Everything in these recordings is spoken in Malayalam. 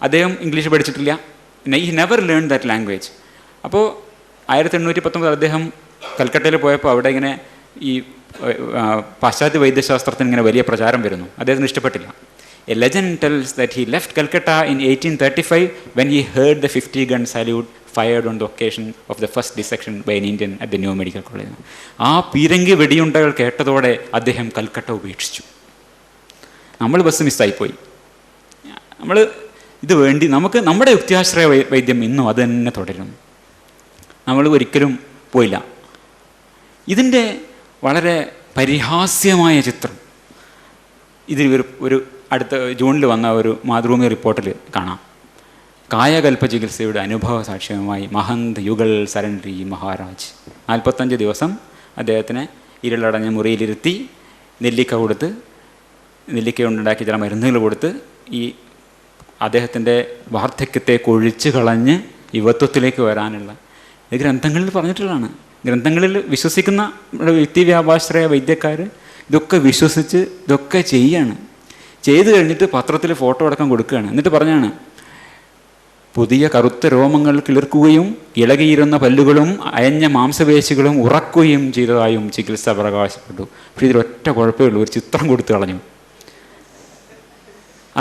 അദ്ദേഹം ഇംഗ്ലീഷ് പഠിച്ചിട്ടില്ല, he never learn that language. അപ്പോൾ 1819 അദ്ദേഹം കൽക്കട്ടയിൽ പോയപ്പോൾ അവിടെ ഇങ്ങനെ ഈ പാശ്ചാത്യ വൈദ്യശാസ്ത്രത്തിന് ഇങ്ങനെ വലിയ പ്രചാരം വരുന്നു. അദ്ദേഹത്തിന് ഇഷ്ടപ്പെട്ടില്ല. A legend tells that he left Calcutta in 1835 when he heard the 50-gun salute fired on the occasion of the first dissection by an Indian at the New Medical College. ആ പീരങ്കി വെടിയുണ്ടകൾ കേട്ടതോടെ അദ്ദേഹം കൽക്കട്ട ഉപേക്ഷിച്ചു. നമ്മൾ ബസ് മിസ്സായിപ്പോയി. നമ്മൾ ഇത് വേണ്ടി നമുക്ക് നമ്മുടെ യുക്തിയാശ്രയ വൈദ്യം ഇന്നും അത് തന്നെ തുടരുന്നു. നമ്മൾ ഒരിക്കലും പോയില്ല. ഇതിൻ്റെ വളരെ പരിഹാസ്യമായ ചിത്രം ഇതിൽ ഒരു അടുത്ത ജൂണിൽ വന്ന ഒരു മാതൃഭൂമി റിപ്പോർട്ടിൽ കാണാം. കായകൽപ്പ ചികിത്സയുടെ അനുഭവ സാക്ഷ്യമായി മഹന്ത് യുഗൾ സരൺരി മഹാരാജ് 45 ദിവസം അദ്ദേഹത്തിനെ ഇരുളടഞ്ഞ മുറിയിലിരുത്തി നെല്ലിക്ക കൊടുത്ത്, നെല്ലിക്ക കൊണ്ടുണ്ടാക്കി ചില മരുന്നുകൾ കൊടുത്ത് ഈ അദ്ദേഹത്തിൻ്റെ വാർദ്ധക്യത്തെ കൊഴിച്ച് കളഞ്ഞ് യുവത്വത്തിലേക്ക് വരാനുള്ള ഇത് ഗ്രന്ഥങ്ങളിൽ പറഞ്ഞിട്ടുള്ളതാണ്. ഗ്രന്ഥങ്ങളിൽ വിശ്വസിക്കുന്ന വ്യക്തിവ്യാപാശ്രയ വൈദ്യക്കാർ ഇതൊക്കെ വിശ്വസിച്ച് ഇതൊക്കെ ചെയ്യാണ്. ചെയ്ത് കഴിഞ്ഞിട്ട് പത്രത്തിൽ ഫോട്ടോ അടക്കം കൊടുക്കുകയാണ്. എന്നിട്ട് പറഞ്ഞാണ്, പുതിയ കറുത്ത രോമങ്ങൾ കിളിർക്കുകയും ഇളകിയിരുന്ന പല്ലുകളും അയഞ്ഞ മാംസപേശികളും ഉറക്കുകയും ചെയ്തതായും ചികിത്സ പ്രകാശപ്പെട്ടു. പക്ഷേ ഇതിലൊറ്റ കുഴപ്പമേ ഉള്ളൂ, ഒരു ചിത്രം കൊടുത്തു കളഞ്ഞു.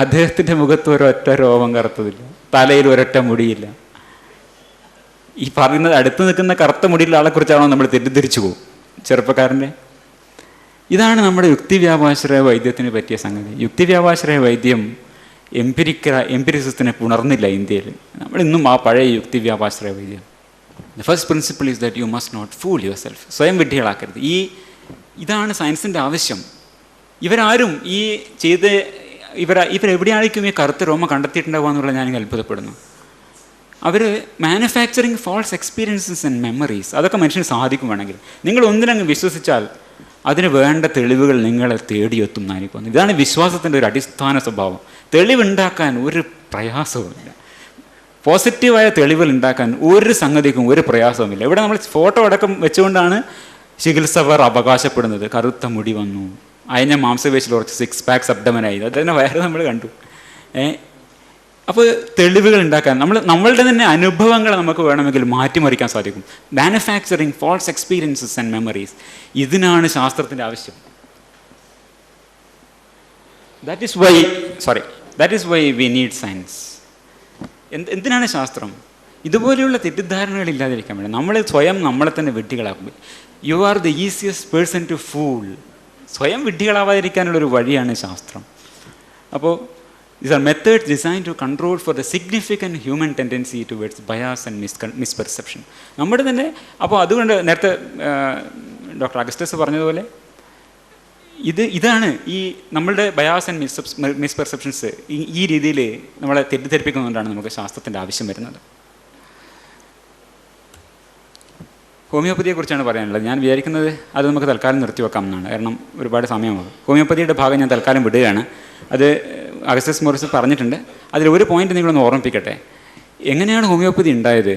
അദ്ദേഹത്തിൻ്റെ മുഖത്ത് ഒരൊറ്റ രോമം കറുത്തതില്ല, തലയിൽ ഒരൊറ്റ മുടിയില്ല. ഈ പറയുന്നത് അടുത്ത് നിൽക്കുന്ന കറുത്ത മുടിയുള്ള ആളെക്കുറിച്ചാണോ നമ്മൾ തെറ്റിദ്ധരിച്ചു പോകും ചെറുപ്പക്കാരൻ്റെ? ഇതാണ് നമ്മുടെ യുക്തിവ്യാപാശ്രയ വൈദ്യത്തിന് പറ്റിയ സംഗതി. യുക്തിവ്യാപാശ്രയ വൈദ്യം എംപിരിസിസത്തിനെ പുണർന്നില്ല ഇന്ത്യയിൽ. നമ്മളിന്നും ആ പഴയ യുക്തിവ്യാപാശ്രയ വൈദ്യം. The first principle is that you must not fool yourself. സ്വയം വിഡ്ഢികളാക്കരുത്. ഇതാണ് സയൻസിൻ്റെ ആവശ്യം. ഇവരാരും ഈ ചെയ്ത് ഇവരെവിടെയായിരിക്കും ഈ കറുത്ത രോമ കണ്ടെത്തിയിട്ടുണ്ടാവുക എന്നുള്ള ഞാനിങ്ങനെ അത്ഭുതപ്പെടുന്നു. അവർ manufacturing false experiences and memories. അതൊക്കെ മനുഷ്യന് സാധിക്കും. വേണമെങ്കിൽ നിങ്ങൾ ഒന്നിനങ്ങ് വിശ്വസിച്ചാൽ അതിന് വേണ്ട തെളിവുകൾ നിങ്ങളെ തേടിയെത്തും എന്നാണ് പോകുന്നത്. ഇതാണ് വിശ്വാസത്തിൻ്റെ ഒരു അടിസ്ഥാന സ്വഭാവം. തെളിവുണ്ടാക്കാൻ ഒരു പ്രയാസവുമില്ല. പോസിറ്റീവായ തെളിവുകൾ ഉണ്ടാക്കാൻ ഒരു സംഗതിക്കും ഒരു പ്രയാസവുമില്ല. ഇവിടെ നമ്മൾ ഫോട്ടോ അടക്കം വെച്ചുകൊണ്ടാണ് ചികിത്സകർ അവകാശപ്പെടുന്നത്. കറുത്ത മുടി വന്നു, അയഞ്ഞ മാംസപേശിൽ കുറച്ച് 6 പാക്സ് അബ്ഡമനായി, അതിനെ വയറ് നമ്മൾ കണ്ടു. അപ്പോൾ തെളിവുകൾ ഉണ്ടാക്കാൻ നമ്മളുടെ തന്നെ അനുഭവങ്ങൾ നമുക്ക് വേണമെങ്കിൽ മാറ്റിമറിക്കാൻ സാധിക്കും. Manufacturing false experiences and memories, ഇതിനാണ് ശാസ്ത്രത്തിൻ്റെ ആവശ്യം. That is why we need science. എന്തിനാണ് ശാസ്ത്രം? ഇതുപോലെയുള്ള തെറ്റിദ്ധാരണകൾ ഇല്ലാതിരിക്കാൻ വേണ്ടി. നമ്മൾ സ്വയം നമ്മളെ തന്നെ വിഡ്ഢികളാക്കും. You are the easiest person to fool. സ്വയം വിഡ്ഢികളാവാതിരിക്കാനുള്ളൊരു വഴിയാണ് ശാസ്ത്രം. അപ്പോൾ these are methods designed to control for the significant human tendency towards bias and misperception. നമ്മുടെ തന്നെ. അപ്പോൾ അതുകൊണ്ട് നേരത്തെ ഡോക്ടർ അഗസ്റ്റസ് പറഞ്ഞതുപോലെ ഇതാണ് ഈ നമ്മളുടെ ബയാസ് ആൻഡ് മിസ്പെർസെപ്ഷൻസ് ഈ രീതിയിൽ നമ്മളെ തെറ്റിദ്ധരിപ്പിക്കുന്നതുകൊണ്ടാണ് നമുക്ക് ശാസ്ത്രത്തിൻ്റെ ആവശ്യം വരുന്നത്. ഹോമിയോപ്പതിയെക്കുറിച്ചാണ് പറയാനുള്ളത്. ഞാൻ വിചാരിക്കുന്നത് അത് നമുക്ക് തൽക്കാലം നിർത്തിവെക്കാം എന്നാണ്. കാരണം ഒരുപാട് സമയമാകും. ഹോമിയോപ്പതിയുടെ ഭാഗം ഞാൻ തൽക്കാലം വിടുകയാണ്. അത് അഗസ്റ്റസ് മോറിസ് പറഞ്ഞിട്ടുണ്ട്. അതിലൊരു പോയിന്റ് നിങ്ങളൊന്ന് ഓർമ്മിപ്പിക്കട്ടെ. എങ്ങനെയാണ് ഹോമിയോപ്പതി ഉണ്ടായത്?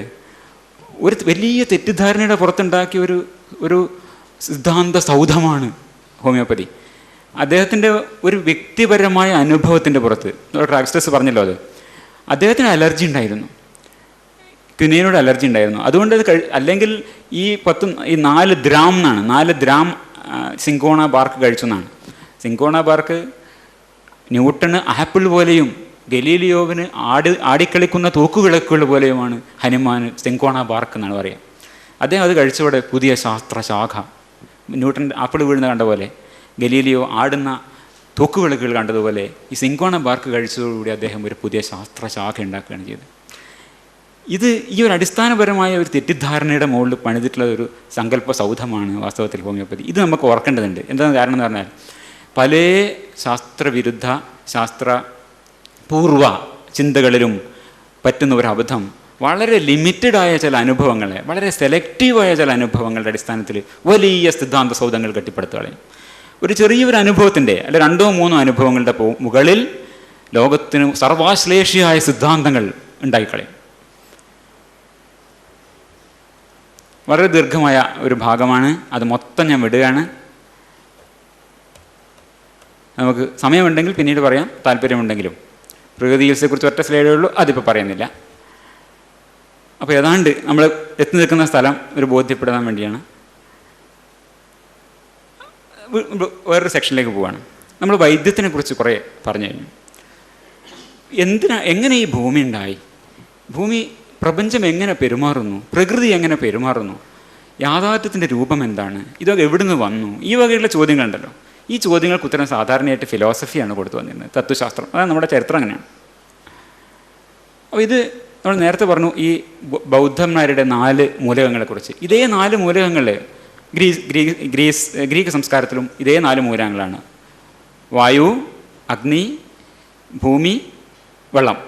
ഒരു വലിയ തെറ്റിദ്ധാരണയുടെ പുറത്തുണ്ടാക്കിയ ഒരു സിദ്ധാന്ത സൗധമാണ് ഹോമിയോപ്പതി. അദ്ദേഹത്തിൻ്റെ ഒരു വ്യക്തിപരമായ അനുഭവത്തിൻ്റെ പുറത്ത്. ഡോക്ടർ അഗസ്റ്റസ് പറഞ്ഞല്ലോ, അത് അദ്ദേഹത്തിന് അലർജി ഉണ്ടായിരുന്നു, ക്വിനൈനോട് അലർജി ഉണ്ടായിരുന്നു. അതുകൊണ്ട് അല്ലെങ്കിൽ ഈ 4 ഗ്രാം എന്നാണ്, 4 ഗ്രാം സിങ്കോണ ബാർക്ക് കഴിച്ചു എന്നാണ്. സിങ്കോണ ബാർക്ക് ന്യൂട്ടന് ആപ്പിൾ പോലെയും ഗലീലിയോവിന് ആടിക്കളിക്കുന്ന തൂക്കുവിളക്കുകൾ പോലെയുമാണ് ഹനുമാൻ സിങ്കോണ ബാർക്ക് എന്നാണ് പറയുക. അദ്ദേഹം അത് കഴിച്ചവിടെ പുതിയ ശാസ്ത്രശാഖ. ന്യൂട്ടൻ ആപ്പിൾ വീഴുന്ന കണ്ട പോലെ, ഗലീലിയോ ആടുന്ന തൂക്കുവിളക്കുകൾ കണ്ടതുപോലെ ഈ സിങ്കോണ ബാർക്ക് കഴിച്ചതോടുകൂടി അദ്ദേഹം ഒരു പുതിയ ശാസ്ത്രശാഖ ഉണ്ടാക്കുകയാണ് ചെയ്തത്. ഈ ഒരു അടിസ്ഥാനപരമായ ഒരു തെറ്റിദ്ധാരണയുടെ മുകളിൽ പണിതിട്ടുള്ള ഒരു സങ്കല്പ സൗധമാണ് വാസ്തവത്തിൽ ഹോമിയോപ്പതി. ഇത് നമുക്ക് ഓർക്കേണ്ടതുണ്ട്. എന്താണ് കാരണം എന്ന് പറഞ്ഞാൽ, പല ശാസ്ത്രവിരുദ്ധ ശാസ്ത്രപൂർവ ചിന്തകളിലും പറ്റുന്ന ഒരു അബദ്ധം വളരെ ലിമിറ്റഡായ ചില അനുഭവങ്ങളെ, വളരെ സെലക്റ്റീവായ ചില അനുഭവങ്ങളുടെ അടിസ്ഥാനത്തിൽ വലിയ സിദ്ധാന്ത സൗധങ്ങൾ കെട്ടിപ്പടുത്തുകളയും. ഒരു ചെറിയൊരു അനുഭവത്തിൻ്റെ അല്ല 2-3 അനുഭവങ്ങളുടെ മുകളിൽ ലോകത്തിന് സർവാശ്ലേഷിയായ സിദ്ധാന്തങ്ങൾ ഉണ്ടായിക്കളയും. വളരെ ദീർഘമായ ഒരു ഭാഗമാണ്, അത് മൊത്തം ഞാൻ വിടുകയാണ്. നമുക്ക് സമയമുണ്ടെങ്കിൽ പിന്നീട് പറയാം, താല്പര്യമുണ്ടെങ്കിലും. പ്രകൃതി ചികിത്സയെക്കുറിച്ച് ഒറ്റ സ്ലൈഡേ ഉള്ളൂ, അതിപ്പോൾ പറയുന്നില്ല. അപ്പോൾ ഏതാണ്ട് നമ്മൾ എത്തി നിൽക്കുന്ന സ്ഥലം ഒരു ബോധ്യപ്പെടാൻ വേണ്ടിയാണ് വേറൊരു സെക്ഷനിലേക്ക് പോവുകയാണ്. നമ്മൾ വൈദ്യത്തിനെ കുറിച്ച് കുറേ പറഞ്ഞു കഴിഞ്ഞു. എങ്ങനെ ഈ ഭൂമി ഉണ്ടായി, ഭൂമി പ്രപഞ്ചം എങ്ങനെ പെരുമാറുന്നു, പ്രകൃതി എങ്ങനെ പെരുമാറുന്നു, യാഥാർത്ഥ്യത്തിൻ്റെ രൂപം എന്താണ്, ഇതൊക്കെ എവിടുന്ന് വന്നു, ഈ വകയുള്ള ചോദ്യങ്ങളുണ്ടല്ലോ. ഈ ചോദ്യങ്ങൾക്ക് ഉത്തരം സാധാരണയായിട്ട് ഫിലോസഫിയാണ് കൊടുത്തു വന്നിരുന്നത്, തത്വശാസ്ത്രം. അതാണ് നമ്മുടെ ചരിത്രം അങ്ങനെയാണ്. അപ്പോൾ ഇത് നമ്മൾ നേരത്തെ പറഞ്ഞു ഈ ബൗദ്ധന്മാരുടെ 4 മൂലകങ്ങളെക്കുറിച്ച്. ഇതേ 4 മൂലകങ്ങൾ ഗ്രീക്ക് സംസ്കാരത്തിലും ഇതേ 4 മൂലകങ്ങളാണ്: വായു, അഗ്നി, ഭൂമി, വെള്ളം.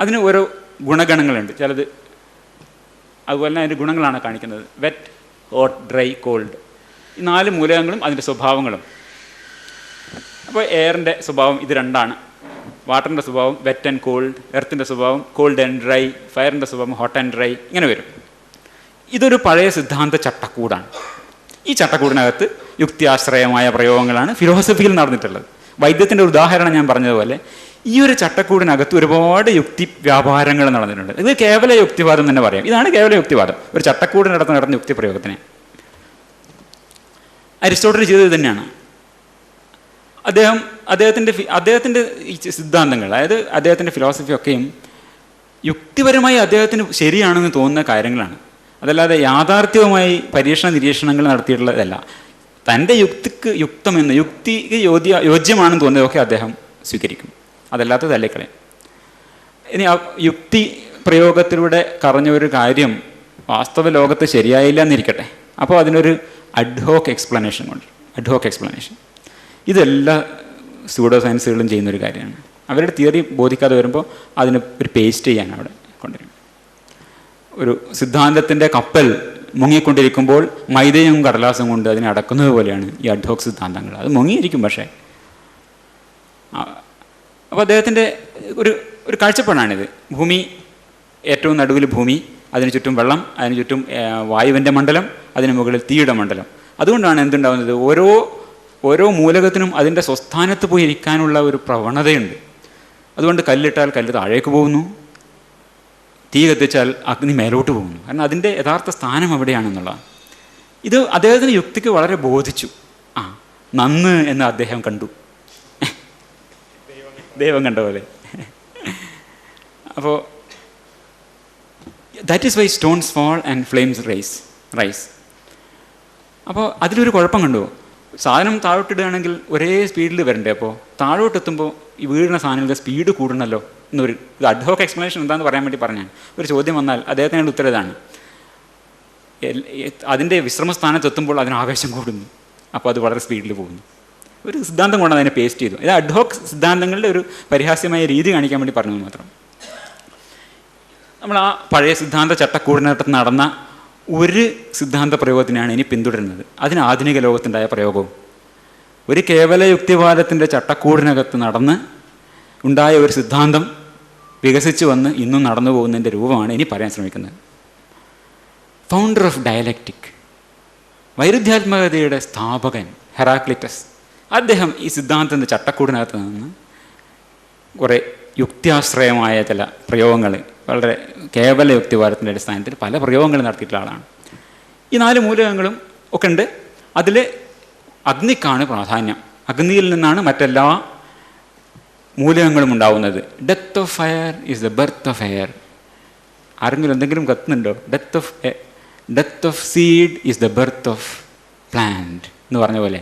അതിന് ഓരോ ഗുണഗണങ്ങളുണ്ട്. ചിലത് അതുപോലെ തന്നെ അതിൻ്റെ ഗുണങ്ങളാണ് കാണിക്കുന്നത്: വെറ്റ്, ഹോട്ട്, ഡ്രൈ, കോൾഡ്. ഈ 4 മൂലകങ്ങളും അതിൻ്റെ സ്വഭാവങ്ങളും. അപ്പോൾ എയറിൻ്റെ സ്വഭാവം ഇത് 2ആണ്. വാട്ടറിൻ്റെ സ്വഭാവം വെറ്റ് ആൻഡ് കോൾഡ്, എർത്തിൻ്റെ സ്വഭാവം കോൾഡ് ആൻഡ് ഡ്രൈ, ഫയറിൻ്റെ സ്വഭാവം ഹോട്ട് ആൻഡ് ഡ്രൈ, ഇങ്ങനെ വരും. ഇതൊരു പഴയ സിദ്ധാന്ത ചട്ടക്കൂടാണ്. ഈ ചട്ടക്കൂടിനകത്ത് യുക്തിയാശ്രയമായ പ്രയോഗങ്ങളാണ് ഫിലോസഫിയിൽ നടന്നിട്ടുള്ളത്. വൈദ്യത്തിൻ്റെ ഉദാഹരണം ഞാൻ പറഞ്ഞതുപോലെ ഈ ഒരു ചട്ടക്കൂടിനകത്ത് ഒരുപാട് യുക്തി വ്യാപാരങ്ങൾ നടന്നിട്ടുണ്ട്. ഇത് കേവല യുക്തിവാദം തന്നെ പറയാം. ഇതാണ് കേവല യുക്തിവാദം, ഒരു ചട്ടക്കൂടിനകത്ത് നടന്ന യുക്തി പ്രയോഗത്തിനെ. അരിസ്റ്റോട്ടിൽ ചെയ്തത് തന്നെയാണ്. അദ്ദേഹത്തിൻ്റെ ഈ സിദ്ധാന്തങ്ങൾ, അതായത് അദ്ദേഹത്തിൻ്റെ ഫിലോസഫിയൊക്കെയും യുക്തിപരമായി അദ്ദേഹത്തിന് ശരിയാണെന്ന് തോന്നുന്ന കാര്യങ്ങളാണ്. അതല്ലാതെ യാഥാർത്ഥ്യവുമായി പരീക്ഷണ നിരീക്ഷണങ്ങൾ നടത്തിയിട്ടുള്ളതല്ല. തൻ്റെ യുക്തിക്ക് യുക്തമെന്ന്, യുക്തിക്ക് യോജ്യമാണെന്ന് തോന്നിയതൊക്കെ അദ്ദേഹം സ്വീകരിക്കും, അതല്ലാത്ത തള്ളിക്കളയും. ഇനി ആ യുക്തി പ്രയോഗത്തിലൂടെ കറഞ്ഞ ഒരു കാര്യം വാസ്തവ ലോകത്ത് ശരിയായില്ല എന്നിരിക്കട്ടെ, അപ്പോൾ അതിനൊരു അഡ്ഹോക്ക് എക്സ്പ്ലനേഷൻ. ഇതെല്ലാ സ്യൂഡോ സയൻസുകളും ചെയ്യുന്നൊരു കാര്യമാണ്. അവരുടെ തിയറി ബോധിക്കാതെ വരുമ്പോൾ അതിന് ഒരു പേസ്റ്റ് ചെയ്യാൻ അവിടെ കൊണ്ടുവരും. ഒരു സിദ്ധാന്തത്തിൻ്റെ കപ്പൽ മുങ്ങിക്കൊണ്ടിരിക്കുമ്പോൾ മൈദയും കടലാസും കൊണ്ട് അതിനെ അടക്കുന്നത് പോലെയാണ് ഈ അഡ്ഹോക്ക് സിദ്ധാന്തങ്ങൾ. അത് മുങ്ങിയിരിക്കും പക്ഷേ. അപ്പോൾ അദ്ദേഹത്തിൻ്റെ ഒരു കാഴ്ചപ്പാടാണിത്. ഭൂമി, ഏറ്റവും നടുവിൽ ഭൂമി, അതിന് ചുറ്റും വെള്ളം, അതിന് ചുറ്റും വായുവിൻ്റെ മണ്ഡലം, അതിന് മുകളിൽ തീയുടെ മണ്ഡലം. അതുകൊണ്ടാണ് എന്തുണ്ടാകുന്നത്, ഓരോ മൂലകത്തിനും അതിൻ്റെ സ്വസ്ഥാനത്ത് പോയി ഇരിക്കാനുള്ള ഒരു പ്രവണതയുണ്ട്. അതുകൊണ്ട് കല്ലിട്ടാൽ കല്ല് താഴേക്ക് പോകുന്നു, തീ കത്തിച്ചാൽ അഗ്നി മേലോട്ട് പോകുന്നു. കാരണം അതിൻ്റെ യഥാർത്ഥ സ്ഥാനം എവിടെയാണെന്നുള്ളതാണ്. ഇത് അദ്ദേഹത്തിന് യുക്തിക്ക് വളരെ ബോധിച്ചു. നന്ന് എന്ന് അദ്ദേഹം കണ്ടു, ദൈവം കണ്ട പോലെ. അപ്പോൾ that is why stones fall and flames rise. അപ്പോൾ അതിലൊരു കുഴപ്പം കണ്ടു. സാധനം താഴോട്ടിടുകയാണെങ്കിൽ ഒരേ സ്പീഡിൽ വരണ്ടേ, അപ്പോൾ താഴോട്ടെത്തുമ്പോൾ ഈ വീഴുന്ന സാധനങ്ങളുടെ സ്പീഡ് കൂടണമല്ലോ എന്നൊരു ഇത് അഡ്ഹോക്ക് എക്സ്പ്ലനേഷൻ എന്താണെന്ന് പറയാൻ വേണ്ടി പറഞ്ഞാൽ ഒരു ചോദ്യം വന്നാൽ അദ്ദേഹത്തിനുള്ള ഉത്തരം ഇതാണ്: അതിൻ്റെ വിശ്രമസ്ഥാനത്തെത്തുമ്പോൾ അതിന് ആവേശം കൂടുന്നു, അപ്പോൾ അത് വളരെ സ്പീഡിൽ പോകുന്നു. ഒരു സിദ്ധാന്തം കൊണ്ട് അതിനെ പേസ്റ്റ് ചെയ്തു. ഇത് അഡ്ഹോക്ക് സിദ്ധാന്തങ്ങളുടെ ഒരു പരിഹാസ്യമായ രീതി കാണിക്കാൻ വേണ്ടി പറഞ്ഞു മാത്രം. നമ്മൾ ആ പഴയ സിദ്ധാന്ത ചട്ടക്കൂടിനകത്ത് നടന്ന ഒരു സിദ്ധാന്ത പ്രയോഗത്തിനാണ് ഇനി പിന്തുടരുന്നത്. അതിന് ആധുനിക ലോകത്തുണ്ടായ പ്രയോഗവും ഒരു കേവല യുക്തിവാദത്തിൻ്റെ ചട്ടക്കൂടിനകത്ത് നടന്ന് ഉണ്ടായ ഒരു സിദ്ധാന്തം വികസിച്ച് വന്ന് ഇന്നും നടന്നു പോകുന്നതിൻ്റെ രൂപമാണ് ഇനി പറയാൻ ശ്രമിക്കുന്നത്. ഫൗണ്ടർ ഓഫ് ഡയലക്റ്റിക്, വൈരുദ്ധ്യാത്മകതയുടെ സ്ഥാപകൻ ഹെറാക്ലിറ്റസ്, അദ്ദേഹം ഈ സിദ്ധാന്തത്തിൻ്റെ ചട്ടക്കൂടിനകത്ത് നിന്ന് കുറേ യുക്തിയാശ്രയമായ ചില പ്രയോഗങ്ങൾ, വളരെ കേവല യുക്തിവാദത്തിൻ്റെ അടിസ്ഥാനത്തിൽ പല പ്രയോഗങ്ങൾ നടത്തിയിട്ടുള്ള ആളാണ്. ഈ 4 മൂലകങ്ങളും ഒക്കെ ഉണ്ട്. അതിൽ അഗ്നിക്കാണ് പ്രാധാന്യം. അഗ്നിയിൽ നിന്നാണ് മറ്റെല്ലാ മൂലകങ്ങളും ഉണ്ടാവുന്നത്. Death of fire is the birth of air. ആരെങ്കിലും എന്തെങ്കിലും കത്തുന്നുണ്ടോ? Death of seed is the birth of plant എന്ന് പറഞ്ഞ പോലെ,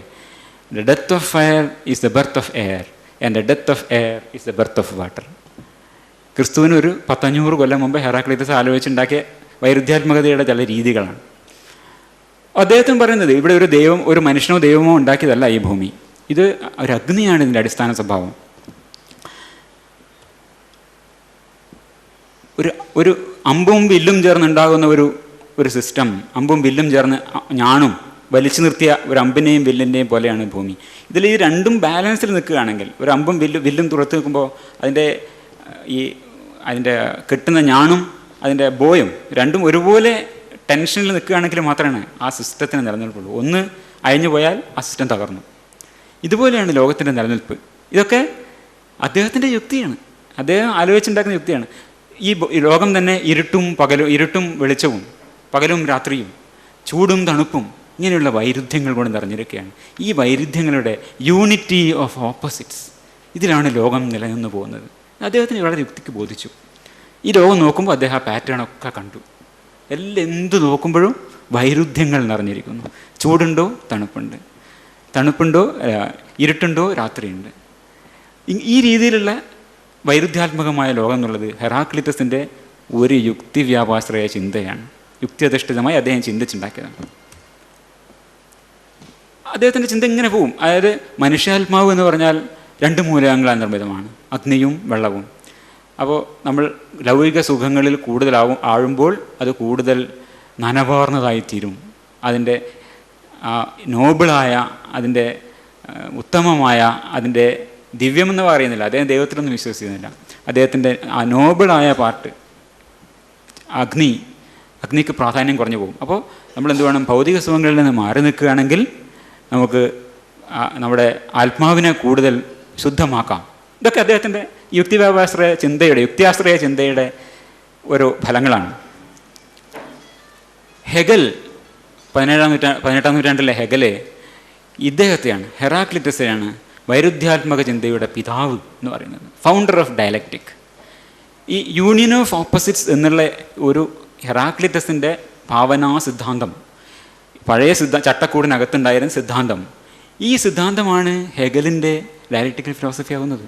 the death of fire is the birth of air and the death of air is the birth of water. ക്രിസ്തുവിന് ഒരു 1500 കൊല്ലം മുമ്പ് ഹെറാക്ലിറ്റസ് ആലോചിച്ചുണ്ടാക്കിയ വൈരുദ്ധ്യാത്മകതയുടെ ചില രീതികളാണ്. അദ്ദേഹത്തിന് പറയുന്നത് ഇവിടെ ഒരു ദൈവം, ഒരു മനുഷ്യനോ ദൈവമോ ഉണ്ടാക്കിയതല്ല ഈ ഭൂമി, ഇത് ഒരു അഗ്നിയാണ് ഇതിൻ്റെ അടിസ്ഥാന സ്വഭാവം. ഒരു അമ്പും വില്ലും ചേർന്നുണ്ടാകുന്ന ഒരു സിസ്റ്റം, അമ്പും വില്ലും ചേർന്ന് ഞാണും വലിച്ചു നിർത്തിയ ഒരു അമ്പിനെയും വില്ലിൻ്റെയും പോലെയാണ് ഭൂമി. ഇതിൽ ഈ രണ്ടും ബാലൻസിൽ നിൽക്കുകയാണെങ്കിൽ, ഒരു അമ്പും വില്ലും തുറത്ത് നിൽക്കുമ്പോൾ അതിൻ്റെ കെട്ടുന്ന ഞാണും അതിൻ്റെ ബോയും രണ്ടും ഒരുപോലെ ടെൻഷനിൽ നിൽക്കുകയാണെങ്കിൽ മാത്രമാണ് ആ സിസ്റ്റത്തിന് നിലനിൽപ്പുള്ളൂ. ഒന്ന് അയഞ്ഞു പോയാൽ ആ സിസ്റ്റം തകർന്നു. ഇതുപോലെയാണ് ലോകത്തിൻ്റെ നിലനിൽപ്പ്. ഇതൊക്കെ അദ്ദേഹത്തിൻ്റെ യുക്തിയാണ്, അദ്ദേഹം ആലോചിച്ചുണ്ടാക്കുന്ന യുക്തിയാണ്. ഈ ലോകം തന്നെ ഇരുട്ടും വെളിച്ചവും, പകലും രാത്രിയും, ചൂടും തണുപ്പും, ഇങ്ങനെയുള്ള വൈരുദ്ധ്യങ്ങൾ കൊണ്ട് നിറഞ്ഞിരിക്കുകയാണ്. ഈ വൈരുദ്ധ്യങ്ങളുടെ യൂണിറ്റി ഓഫ് ഓപ്പോസിറ്റ്സ്, ഇതിലാണ് ലോകം നിലനിന്ന് പോകുന്നത്. അദ്ദേഹത്തിന് വളരെ യുക്തിക്ക് ബോധിച്ചു. ഈ ലോകം നോക്കുമ്പോൾ അദ്ദേഹം ആ പാറ്റേണൊക്കെ കണ്ടു. എന്ത് നോക്കുമ്പോഴും വൈരുദ്ധ്യങ്ങൾ നിറഞ്ഞിരിക്കുന്നു. ചൂടുണ്ടോ, തണുപ്പുണ്ടോ, ഇരുട്ടുണ്ടോ, രാത്രിയുണ്ട്. ഈ രീതിയിലുള്ള വൈരുദ്ധ്യാത്മകമായ ലോകം എന്നുള്ളത് ഹെറാക്ലിറ്റസിൻ്റെ ഒരു യുക്തിവ്യാപാശ്രയ ചിന്തയാണ്. യുക്തിയധിഷ്ഠിതമായി അദ്ദേഹം ചിന്തിച്ചുണ്ടാക്കിയതാണ്. അദ്ദേഹത്തിൻ്റെ ചിന്ത ഇങ്ങനെ പോവും. അതായത് മനുഷ്യാത്മാവ് എന്ന് പറഞ്ഞാൽ 2 മൂലകങ്ങളാൽ നിർമ്മിതമാണ്, അഗ്നിയും വെള്ളവും. അപ്പോൾ നമ്മൾ ലൗകിക സുഖങ്ങളിൽ ആഴുമ്പോൾ അത് കൂടുതൽ നനവാർന്നതായിത്തീരും. അതിൻ്റെ നോബിളായ, അതിൻ്റെ ഉത്തമമായ, അതിൻ്റെ ദിവ്യമെന്ന് പറയുന്നില്ല, അദ്ദേഹം ദൈവത്തിലൊന്നും വിശ്വസിക്കുന്നില്ല. അദ്ദേഹത്തിൻ്റെ ആ നോബിളായ പാർട്ട് അഗ്നിക്ക് പ്രാധാന്യം കുറഞ്ഞു പോകും. അപ്പോൾ നമ്മൾ എന്ത് വേണം, ഭൗതിക സുഖങ്ങളിൽ നിന്ന് മാറി നിൽക്കുകയാണെങ്കിൽ നമുക്ക് നമ്മുടെ ആത്മാവിനെ കൂടുതൽ ശുദ്ധമാക്കാം. ഇതൊക്കെ അദ്ദേഹത്തിൻ്റെ യുക്തിയാശ്രയ ചിന്തയുടെ ഒരു ഫലങ്ങളാണ്. ഹെഗൽ, 18ാം നൂറ്റാണ്ടിലെ ഹെഗല് ഇദ്ദേഹത്തെയാണ്, ഹെറാക്ലിറ്റസെയാണ് വൈരുദ്ധ്യാത്മക ചിന്തയുടെ പിതാവ് എന്ന് പറയുന്നത്, ഫൗണ്ടർ ഓഫ് ഡയലക്റ്റിക്. ഈ യൂണിയൻ ഓഫ് ഓപ്പോസിറ്റ്സ് എന്നുള്ള ഒരു ഹെറാക്ലിറ്റസിൻ്റെ ഭാവനാ സിദ്ധാന്തം, പഴയ ചട്ടക്കൂടിനകത്തുണ്ടായിരുന്ന സിദ്ധാന്തം, ഈ സിദ്ധാന്തമാണ് ഹെഗലിൻ്റെ ഡയലക്റ്റിക്കൽ ഫിലോസഫി ആകുന്നത്.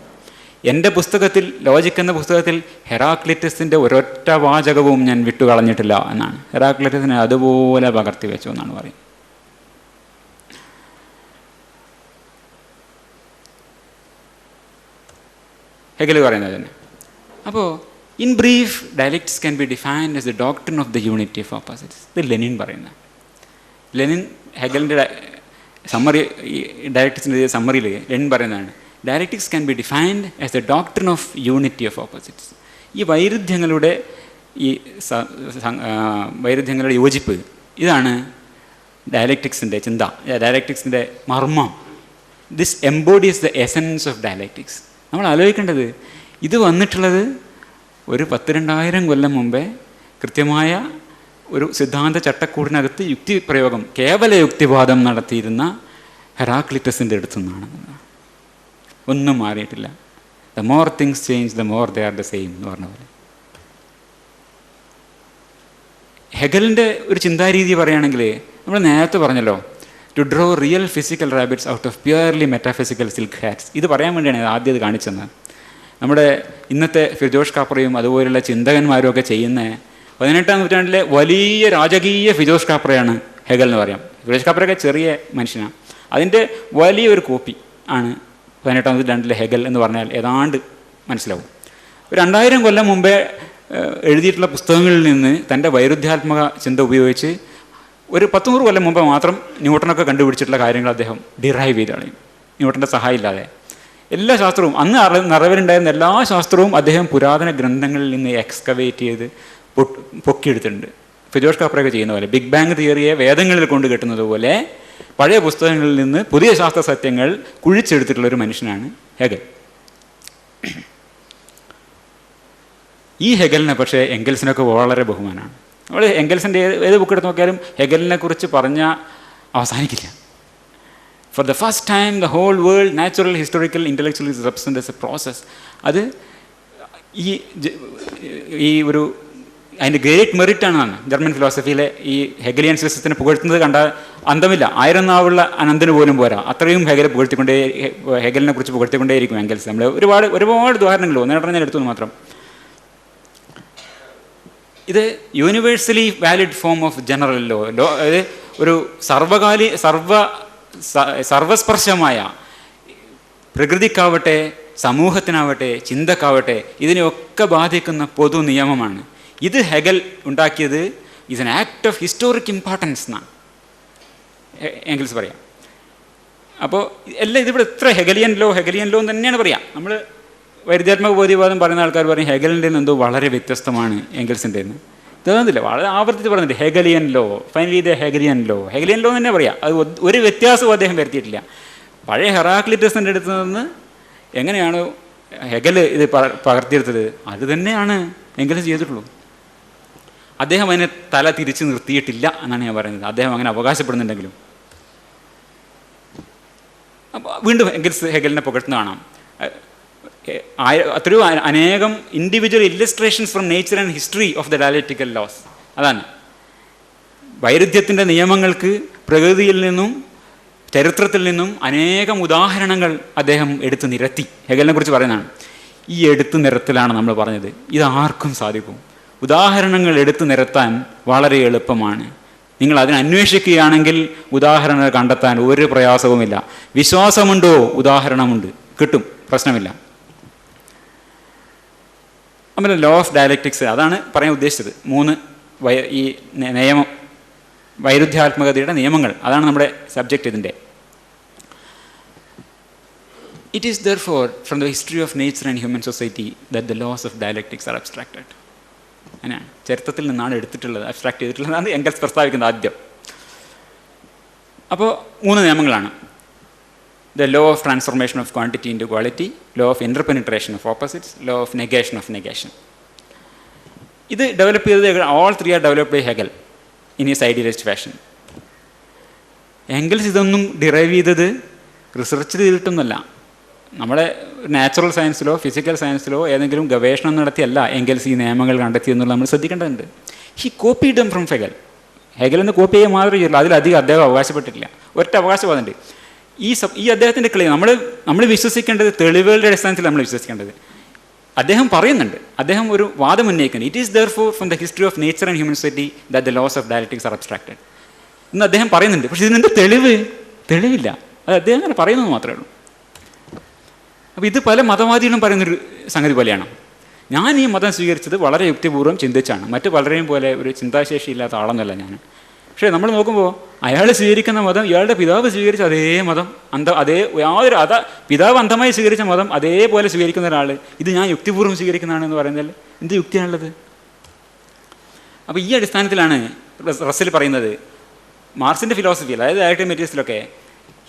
എൻ്റെ പുസ്തകത്തിൽ, ലോജിക് എന്ന പുസ്തകത്തിൽ, ഹെറാക്ലിറ്റസിൻ്റെ ഒരൊറ്റ വാചകവും ഞാൻ വിട്ടുകളഞ്ഞിട്ടില്ല എന്നാണ്. ഹെറാക്ലിറ്റസിനെ അതുപോലെ പകർത്തി വെച്ചു എന്നാണ് പറയുന്നത്. ഹെഗൽ പറയുന്നത് തന്നെ. അപ്പോൾ in brief, dialectics can be defined as the doctrine of the unity of opposites. ഇത് ലെനിൻ പറയുന്നത്. ഹെഗലിൻ്റെ ഡയലക്റ്റിക്സിൻ്റെ സമ്മറിയിൽ ലെനിൻ പറയുന്നതാണ്, dialectics can be defined as the doctrine of unity of opposites. ഈ വൈരുദ്ധ്യങ്ങളുടെ യോജിപ്പ്, ഇതാണ് ഡയലക്റ്റിക്സിൻ്റെ ചിന്ത, ഡയലക്റ്റിക്സിൻ്റെ മർമ്മം. This embodies the essence of dialectics. നമ്മൾ ആലോചിക്കേണ്ടത്, ഇത് വന്നിട്ടുള്ളത് ഒരു 10,000-2000 കൊല്ലം മുമ്പേ കൃത്യമായ ഒരു സിദ്ധാന്ത ചട്ടക്കൂടിനകത്ത് യുക്തിപ്രയോഗം, കേവല യുക്തിവാദം നടത്തിയിരുന്ന ഹെറാക്ലിറ്റസിൻ്റെ അടുത്തു നിന്നാണ്. ഒന്നും മാറിയിട്ടില്ല. The more things change the more they are the same എന്ന് പറഞ്ഞ പോലെ. ഹെഗലിൻ്റെ ഒരു ചിന്താരീതി പറയുകയാണെങ്കിൽ, നമ്മൾ നേരത്തെ പറഞ്ഞല്ലോ, to draw real physical rabbits out of purely metaphysical silk hats. ഇത് പറയാൻ വേണ്ടിയാണ് ആദ്യം ഇത് കാണിച്ചത്. നമ്മുടെ ഇന്നത്തെ ഫിജോഷ് കാപ്രയും അതുപോലുള്ള ചിന്തകന്മാരും ഒക്കെ ചെയ്യുന്ന 18ാം നൂറ്റാണ്ടിലെ വലിയ രാജകീയ ഫിജോഷ് കാപ്രയാണ് ഹെഗൽ എന്ന് പറയാം. ഫിജോഷ് കാപ്രയൊക്കെ ചെറിയ മനുഷ്യനാണ്. അതിൻ്റെ വലിയൊരു കോപ്പി ആണ് 18ാം നൂറ്റാണ്ടിലെ ഹെഗൽ എന്ന് പറഞ്ഞാൽ ഏതാണ്ട് മനസ്സിലാവും. 2000 കൊല്ലം മുമ്പേ എഴുതിയിട്ടുള്ള പുസ്തകങ്ങളിൽ നിന്ന് തൻ്റെ വൈരുദ്ധ്യാത്മക ചിന്ത ഉപയോഗിച്ച് ഒരു 100 കൊല്ലം മുമ്പ് മാത്രം ന്യൂട്ടനൊക്കെ കണ്ടുപിടിച്ചിട്ടുള്ള കാര്യങ്ങൾ അദ്ദേഹം ഡിറൈവ് ചെയ്ത് കളയും, ന്യൂട്ടൻ്റെ സഹായം ഇല്ലാതെ. എല്ലാ ശാസ്ത്രവും, അന്ന് നിറവിലുണ്ടായിരുന്ന എല്ലാ ശാസ്ത്രവും അദ്ദേഹം പുരാതന ഗ്രന്ഥങ്ങളിൽ നിന്ന് എക്സ്കവേറ്റ് ചെയ്ത് പൊക്കിയെടുത്തിട്ടുണ്ട്. ഫിജോഷ് കാപ്രയൊക്കെ ചെയ്യുന്ന പോലെ, ബിഗ് ബാങ് തിയറിയെ വേദങ്ങളിൽ കൊണ്ട് കെട്ടുന്നത് പോലെ പഴയ പുസ്തകങ്ങളിൽ നിന്ന് പുതിയ ശാസ്ത്ര സത്യങ്ങൾ കുഴിച്ചെടുത്തിട്ടുള്ളൊരു മനുഷ്യനാണ് ഹെഗൽ. ഈ ഹെഗലിനെ പക്ഷേ എംഗൽസിനൊക്കെ വളരെ ബഹുമാനമാണ്. നമ്മൾ എംഗൽസിൻ്റെ ഏത് ബുക്ക് എടുത്ത് നോക്കിയാലും ഹെഗലിനെ കുറിച്ച് പറഞ്ഞാൽ അവസാനിക്കില്ല. For the first time, the whole world, natural, historical, intellectual is represented as a process. അത് ഈ ഒരു അതിൻ്റെ ഗ്രേറ്റ് മെറിറ്റാണ് ജർമ്മൻ ഫിലോസഫിയിലെ ഈ ഹെഗലിയൻ സിസ്റ്റത്തിനെ പുകഴ്ത്തുന്നത് കണ്ട അന്തമില്ല. 1000 നാവുള്ള അനന്തന് പോലും പോരാ, അത്രയും ഹെഗലിനെ കുറിച്ച് പുകഴ്ത്തിക്കൊണ്ടേയിരിക്കും എംഗൽസ്. നമ്മൾ ഒരുപാട് ഉദാഹരണങ്ങൾ ഒന്നിനെണ്ണം ഞാൻ എടുത്തു മാത്രം. ഇത് universally valid form of general law, അതായത് ഒരു സർവസ്പർശമായ, പ്രകൃതിക്കാവട്ടെ സമൂഹത്തിനാവട്ടെ ചിന്തക്കാവട്ടെ ഇതിനെയൊക്കെ ബാധിക്കുന്ന പൊതു നിയമമാണ്. ഇത് ഹെഗൽ ഉണ്ടാക്കിയത് is N act of historic importance എന്നാണ് എംഗൽസ് പറയാം. അപ്പോൾ എല്ലാം ഇതിവിടെ എത്ര ഹെഗലിയൻ ലോ എന്ന് തന്നെയാണ് പറയാം. നമ്മൾ വൈരുദ്ധ്യാത്മക ബോധ്യവാദം പറയുന്ന ആൾക്കാർ പറയും ഹെഗലിൻ്റെ എന്തോ വളരെ വ്യത്യസ്തമാണ് എംഗൽസിൻ്റെ എന്ന്. തോന്നുന്നില്ല, വളരെ ആവർത്തിച്ച് പറയുന്നുണ്ട് Hegelian law, finally the Hegelian law തന്നെ പറയാം. അത് ഒരു വ്യത്യാസവും അദ്ദേഹം വരുത്തിയിട്ടില്ല. പഴയ ഹെറാക്ലിറ്റസിൻ്റെ അടുത്ത് നിന്ന് എങ്ങനെയാണ് ഹെഗൽ ഇത് പകർത്തിയെടുത്തത് അത് തന്നെയാണ് എങ്കിലും ചെയ്തിട്ടുള്ളൂ. അദ്ദേഹം അതിനെ തല തിരിച്ച് നിർത്തിയിട്ടില്ല എന്നാണ് ഞാൻ പറയുന്നത്. അദ്ദേഹം അങ്ങനെ അവകാശപ്പെടുന്നുണ്ടെങ്കിലും. അപ്പോൾ വീണ്ടും ഹെഗലിനെ പുകഴ്ത്തുന്ന കാണാം. അത്രയോ അനേകം individual illustrations from nature and history of the dialectical laws. അതാണ് വൈരുദ്ധ്യത്തിൻ്റെ നിയമങ്ങൾക്ക് പ്രകൃതിയിൽ നിന്നും ചരിത്രത്തിൽ നിന്നും അനേകം ഉദാഹരണങ്ങൾ അദ്ദേഹം എടുത്തു നിരത്തി. ഹെഗലിനെ കുറിച്ച് പറയുന്നതാണ്. ഈ എടുത്തു നിരത്തലാണ് നമ്മൾ പറഞ്ഞത്. ഇതാർക്കും സാധിക്കും. ഉദാഹരണങ്ങൾ എടുത്തു നിരത്താൻ വളരെ എളുപ്പമാണ്. നിങ്ങൾ അതിനെ അന്വേഷിക്കുകയാണെങ്കിൽ ഉദാഹരണങ്ങൾ കണ്ടെത്താൻ ഒരു പ്രയാസവുമില്ല. വിശ്വാസമുണ്ടോ? ഉദാഹരണമുണ്ട്, കിട്ടും, പ്രശ്നമില്ല. നമ്മൾ ലോ ഓഫ് ഡയലക്റ്റിക്സ് അതാണ് പറയാൻ ഉദ്ദേശിച്ചത്. 3 ഈ നിയമം, വൈരുദ്ധ്യാത്മകതയുടെ നിയമങ്ങൾ, അതാണ് നമ്മുടെ സബ്ജക്റ്റ് ഇതിൻ്റെ. It is therefore from the history of nature and human society that the laws of dialectics are abstracted. അങ്ങനെയാണ്, ചരിത്രത്തിൽ നിന്നാണ് എടുത്തിട്ടുള്ളത്, അബ്സ്ട്രാക്ട് ചെയ്തിട്ടുള്ളതാണ് എംഗൽസ് പ്രസ്താവിക്കുന്നത് ആദ്യം. അപ്പോൾ 3 നിയമങ്ങളാണ്. The law of transformation of quantity into quality, law of interpenetration of opposites, law of negation. ഇത് ഡെവലപ്പ് ചെയ്തത് all 3 are developed by Hegel in his idealist fashion. Engels ഇതൊന്നും ഡിറൈവ് ചെയ്തത് റിസർച്ച് ചെയ്തിട്ടൊന്നുമല്ല. നമ്മുടെ നാച്ചുറൽ സയൻസിലോ ഫിസിക്കൽ സയൻസിലോ ഏതെങ്കിലും ഗവേഷണം നടത്തിയല്ല എംഗൽസ് ഈ നിയമങ്ങൾ കണ്ടെത്തിയെന്നുള്ളത് നമ്മൾ ശ്രദ്ധിക്കേണ്ടതുണ്ട്. He copied them from Hegel എന്ന് കോപ്പി ചെയ്യാൻ മാത്രമേ ചെയ്യുള്ളൂ. അതിലധികം അദ്ദേഹം അവകാശപ്പെട്ടിട്ടില്ല. ഒറ്റ അവകാശവാദമുണ്ട്. ഈ അദ്ദേഹത്തിൻ്റെ ക്ലെയിം നമ്മൾ വിശ്വസിക്കേണ്ടത് തെളിവുകളുടെ അടിസ്ഥാനത്തിൽ നമ്മൾ വിശ്വസിക്കേണ്ടത്. അദ്ദേഹം പറയുന്നുണ്ട്, അദ്ദേഹം ഒരു വാദം ഉന്നയിക്കുന്നത്. It is therefore from the history of nature and human society that the laws of dialectics are abstracted എന്ന് അദ്ദേഹം പറയുന്നുണ്ട്. പക്ഷേ ഇതിനെന്ത് തെളിവില്ല. അത് അദ്ദേഹം അങ്ങനെ പറയുന്നത് മാത്രമേ ഉള്ളൂ. അപ്പോൾ ഇത് പല മതവാദികളും പറയുന്നൊരു സംഗതി പോലെയാണ്. ഞാൻ ഈ മതം സ്വീകരിച്ചത് വളരെ യുക്തിപൂർവ്വം ചിന്തിച്ചാണ്. മറ്റു പലരെയും പോലെ ഒരു ചിന്താശേഷി ഇല്ലാത്ത ആളൊന്നുമല്ല ഞാൻ. പക്ഷേ നമ്മൾ നോക്കുമ്പോൾ അയാൾ സ്വീകരിക്കുന്ന മതം, ഇയാളുടെ പിതാവ് സ്വീകരിച്ച അതേ മതം, പിതാവ് അന്ധമായി സ്വീകരിച്ച മതം അതേപോലെ സ്വീകരിക്കുന്ന ഒരാൾ ഇത് ഞാൻ യുക്തിപൂർവ്വം സ്വീകരിക്കുന്നതാണെന്ന് പറയുന്നതിൽ എന്ത് യുക്തിയാണുള്ളത്? അപ്പോൾ ഈ അടിസ്ഥാനത്തിലാണ് റസ്സൽ പറയുന്നത്, മാർക്സിൻ്റെ ഫിലോസഫിയിൽ, അതായത് ഡയലക്റ്റിക് മെറ്റീരിയൽസിലൊക്കെ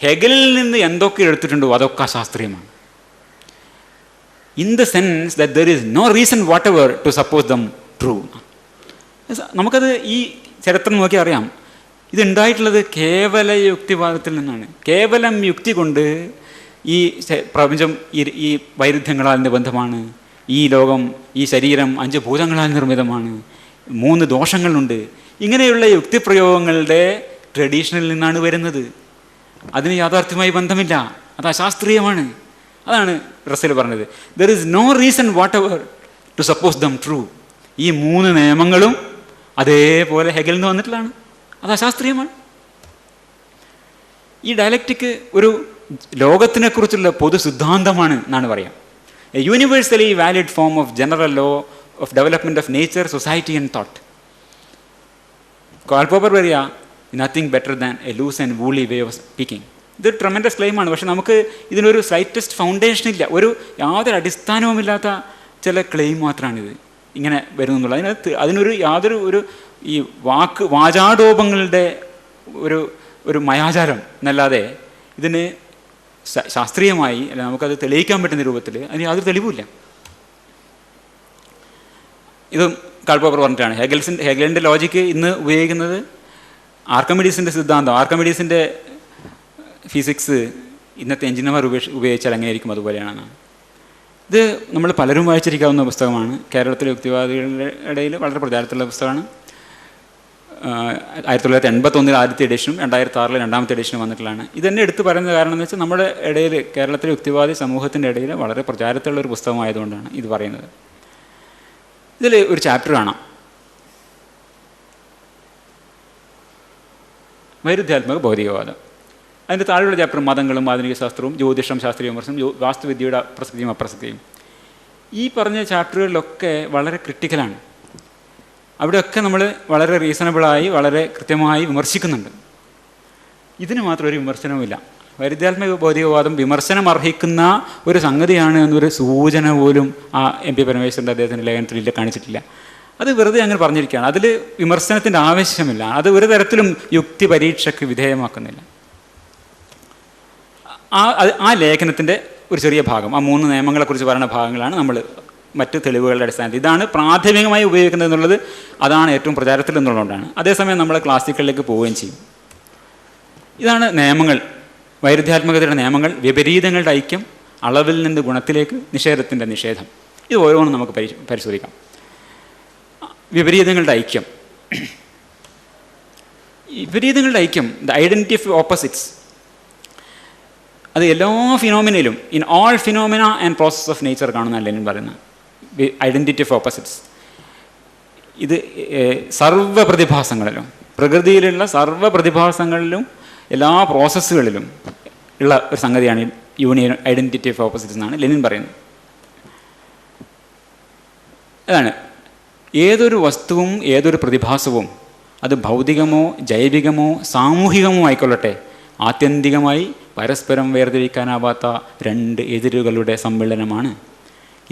ഹെഗലിൽ നിന്ന് എന്തൊക്കെ എടുത്തിട്ടുണ്ടോ അതൊക്കെ അശാസ്ത്രീയമാണ്. In the sense that there is no reason whatever to suppose them true. നമുക്കത് ഈ ചരിത്രം നോക്കി അറിയാം. ഇതുണ്ടായിട്ടുള്ളത് കേവല യുക്തിവാദത്തിൽ നിന്നാണ്. കേവലം യുക്തി കൊണ്ട് ഈ പ്രപഞ്ചം ഈ വൈരുദ്ധ്യങ്ങളാൽ നിബന്ധമാണ്, ഈ ലോകം, ഈ ശരീരം 5 ഭൂതങ്ങളാൽ നിർമ്മിതമാണ്, 3 ദോഷങ്ങളുണ്ട്, ഇങ്ങനെയുള്ള യുക്തിപ്രയോഗങ്ങളുടെ ട്രഡീഷനിൽ നിന്നാണ് വരുന്നത്. അതിന് യാഥാർത്ഥ്യമായി ബന്ധമില്ല, അത് അശാസ്ത്രീയമാണ്. അതാണ് റസ്സൽ പറഞ്ഞത്. There is no reason whatever to suppose them true. ഈ 3 നിയമങ്ങളും അതേപോലെ ഹെഗലിൽ നിന്ന് വന്നിട്ടുള്ളതാണ്. അത് അശാസ്ത്രീയമാണ്. ഈ ഡയലക്റ്റിക് ഒരു ലോകത്തിനെക്കുറിച്ചുള്ള പൊതു സിദ്ധാന്തമാണ് എന്നാണ് പറയാം. A universally valid form of general law of development of nature, society and thought. Karl Popper പറയുക, nothing better than a loose and woolly way of speaking. ഇത് ട്രമെൻഡസ് ക്ലെയിമാണ്. പക്ഷെ നമുക്ക് ഇതിനൊരു സ്ലൈറ്റസ്റ്റ് ഫൗണ്ടേഷൻ ഇല്ല, യാതൊരു അടിസ്ഥാനവുമില്ലാത്ത ചില ക്ലെയിം മാത്രമാണിത് ഇങ്ങനെ വരുന്നുള്ളത്. അതിനൊരു യാതൊരു ഈ വാചാടോപങ്ങളുടെ ഒരു മയാചാരം എന്നല്ലാതെ ഇതിന് ശാസ്ത്രീയമായി അല്ല നമുക്കത് തെളിയിക്കാൻ പറ്റുന്ന രൂപത്തിൽ അതിന് യാതൊരു തെളിവുമില്ല. ഇത് കാൾ പോപ്പർ പറഞ്ഞിട്ടാണ്. ഹെഗലിൻ്റെ ലോജിക്ക് ഇന്ന് ഉപയോഗിക്കുന്നത് ആർക്കിമിഡീസിൻ്റെ സിദ്ധാന്തം, ആർക്കിമിഡീസിൻ്റെ ഫിസിക്സ് ഇന്നത്തെ എഞ്ചിനീയർമാർ ഉപയോഗിച്ചാൽ എങ്ങനെയായിരിക്കും അതുപോലെയാണ്. ഇത് നമ്മൾ പലരും വായിച്ചിരിക്കാവുന്ന പുസ്തകമാണ്. കേരളത്തിലെ യുക്തിവാദികളുടെ ഇടയിൽ വളരെ പ്രചാരത്തിലുള്ള പുസ്തകമാണ്. 1981 ആദ്യത്തെ എഡിഷനും 2006 രണ്ടാമത്തെ എഡിഷനും വന്നിട്ടുള്ളതാണ്. ഇതെന്നെ എടുത്ത് പറയുന്ന കാരണം എന്ന് വെച്ചാൽ നമ്മുടെ ഇടയിൽ, കേരളത്തിലെ യുക്തിവാദി സമൂഹത്തിൻ്റെ ഇടയിൽ വളരെ പ്രചാരത്തിലുള്ളൊരു പുസ്തകമായതുകൊണ്ടാണ് ഇത് പറയുന്നത്. ഇതിൽ ഒരു ചാപ്റ്റർ കാണാം, വൈരുദ്ധ്യാത്മക ഭൗതികവാദം. അതിൻ്റെ താഴെയുള്ള ചാപ്റ്റർ മതങ്ങളും ആധുനിക ശാസ്ത്രവും ജ്യോതിഷം, ശാസ്ത്രീയ വിമർശനം, വാസ്തുവിദ്യയുടെ പ്രസക്തിയും അപ്രസക്തിയും. ഈ പറഞ്ഞ ചാപ്റ്ററുകളിലൊക്കെ വളരെ ക്രിട്ടിക്കലാണ്. അവിടെയൊക്കെ നമ്മൾ വളരെ റീസണബിളായി വളരെ കൃത്യമായി വിമർശിക്കുന്നുണ്ട്. ഇതിന് മാത്രം ഒരു വിമർശനവുമില്ല. വൈരുദ്ധ്യാത്മക ഭൗതികവാദം വിമർശനം അർഹിക്കുന്ന ഒരു സംഗതിയാണ് എന്നൊരു സൂചന പോലും ആ MP പരമേശ്വരൻ്റെ അദ്ദേഹത്തിൻ്റെ ലേഖനത്തിൽ കാണിച്ചിട്ടില്ല. അത് വെറുതെ അങ്ങനെ പറഞ്ഞിരിക്കുകയാണ്. അതിൽ വിമർശനത്തിൻ്റെ ആവശ്യമില്ല. അത് ഒരു തരത്തിലും യുക്തി പരീക്ഷയ്ക്ക് വിധേയമാക്കുന്നില്ല. ആ ലേഖനത്തിൻ്റെ ഒരു ചെറിയ ഭാഗം, ആ 3 നിയമങ്ങളെക്കുറിച്ച് പറയുന്ന ഭാഗങ്ങളാണ് നമ്മൾ മറ്റ് തെളിവുകളുടെ അടിസ്ഥാനത്തിൽ. ഇതാണ് പ്രാഥമികമായി ഉപയോഗിക്കുന്നത് എന്നുള്ളത്, അതാണ് ഏറ്റവും പ്രചാരത്തിൽ എന്നുള്ളതുകൊണ്ടാണ്. അതേസമയം നമ്മൾ ക്ലാസിക്കലിലേക്ക് പോവുകയും ചെയ്യും. ഇതാണ് നിയമങ്ങൾ, വൈരുദ്ധ്യാത്മകതയുടെ നിയമങ്ങൾ. വിപരീതങ്ങളുടെ ഐക്യം, അളവിൽ നിന്ന് ഗുണത്തിലേക്ക്, നിഷേധത്തിൻ്റെ നിഷേധം. ഇത് ഓരോന്നും നമുക്ക് പരിശോധിക്കാം. വിപരീതങ്ങളുടെ ഐക്യം. വിപരീതങ്ങളുടെ ഐക്യം, ദ ഐഡൻറ്റിറ്റി ഓഫ് ഓപ്പോസിറ്റ്സ്, അത് എല്ലാ ഫിനോമിനയിലും, in all phenomena and process of nature കാണുന്ന ലെനിൻ പറയുന്ന ഐഡൻറ്റിറ്റി ഓഫ് ഓപ്പോസിറ്റ്സ്. ഇത് സർവ്വ പ്രതിഭാസങ്ങളിലും, പ്രകൃതിയിലുള്ള സർവ്വ പ്രതിഭാസങ്ങളിലും എല്ലാ പ്രോസസ്സുകളിലും ഉള്ള ഒരു സംഗതിയാണ് യൂണിയൻ ഐഡൻറ്റിറ്റി ഓഫ് ഓപ്പോസിറ്റ്സ് എന്നാണ് ലെനിൻ പറയുന്നത്. അതാണ് ഏതൊരു വസ്തുവും ഏതൊരു പ്രതിഭാസവും, അത് ഭൗതികമോ ജൈവികമോ സാമൂഹികമോ ആയിക്കൊള്ളട്ടെ, ആത്യന്തികമായി പരസ്പരം വേർതിരിക്കാനാവാത്ത 2 എതിരുകളുടെ സമ്മേളനമാണ്.